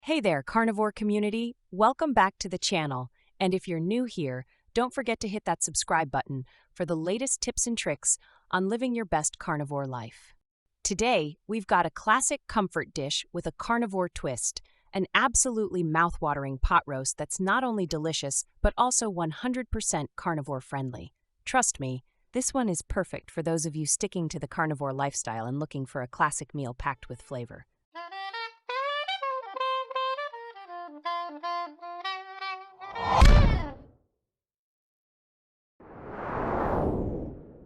Hey there, carnivore community. Welcome back to the channel. And if you're new here, don't forget to hit that subscribe button for the latest tips and tricks on living your best carnivore life. Today, we've got a classic comfort dish with a carnivore twist, an absolutely mouth-watering pot roast that's not only delicious, but also 100% carnivore-friendly. Trust me, this one is perfect for those of you sticking to the carnivore lifestyle and looking for a classic meal packed with flavor.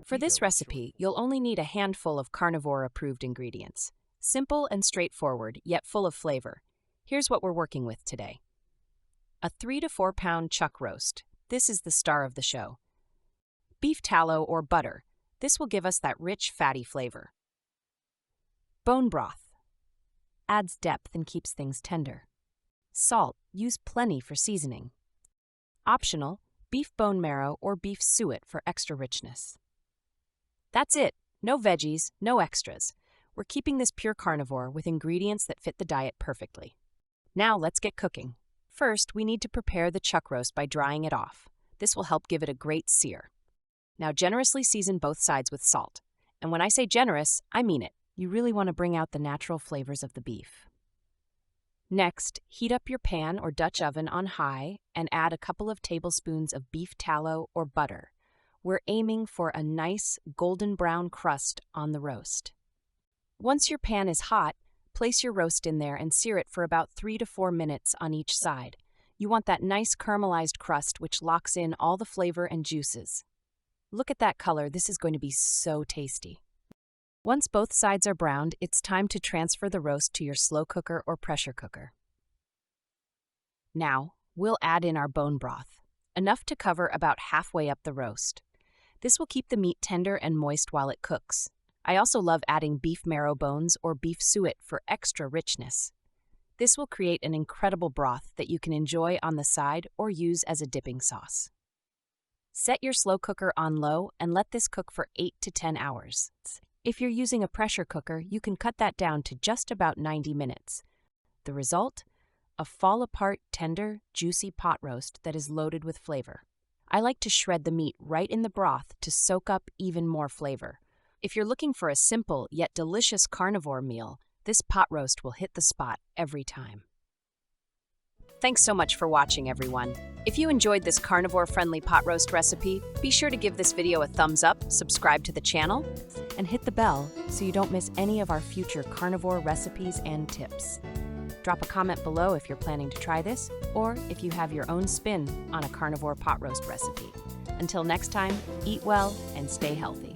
For this recipe, you'll only need a handful of carnivore-approved ingredients. Simple and straightforward, yet full of flavor. Here's what we're working with today. A 3 to 4 pound chuck roast. This is the star of the show. Beef tallow or butter. This will give us that rich, fatty flavor. Bone broth. Adds depth and keeps things tender. Salt. Use plenty for seasoning. Optional, beef bone marrow or beef suet for extra richness. That's it. No veggies, no extras. We're keeping this pure carnivore with ingredients that fit the diet perfectly. Now let's get cooking. First, we need to prepare the chuck roast by drying it off. This will help give it a great sear. Now generously season both sides with salt. And when I say generous, I mean it. You really want to bring out the natural flavors of the beef. Next, heat up your pan or Dutch oven on high and add a couple of tablespoons of beef tallow or butter. We're aiming for a nice golden brown crust on the roast. Once your pan is hot, place your roast in there and sear it for about 3 to 4 minutes on each side. You want that nice caramelized crust which locks in all the flavor and juices. Look at that color, this is going to be so tasty. Once both sides are browned, it's time to transfer the roast to your slow cooker or pressure cooker. Now, we'll add in our bone broth, enough to cover about halfway up the roast. This will keep the meat tender and moist while it cooks. I also love adding beef marrow bones or beef suet for extra richness. This will create an incredible broth that you can enjoy on the side or use as a dipping sauce. Set your slow cooker on low and let this cook for 8 to 10 hours. If you're using a pressure cooker, you can cut that down to just about 90 minutes. The result? A fall-apart, tender, juicy pot roast that is loaded with flavor. I like to shred the meat right in the broth to soak up even more flavor. If you're looking for a simple yet delicious carnivore meal, this pot roast will hit the spot every time. Thanks so much for watching, everyone. If you enjoyed this carnivore-friendly pot roast recipe, be sure to give this video a thumbs up, subscribe to the channel, and hit the bell so you don't miss any of our future carnivore recipes and tips. Drop a comment below if you're planning to try this, or if you have your own spin on a carnivore pot roast recipe. Until next time, eat well and stay healthy.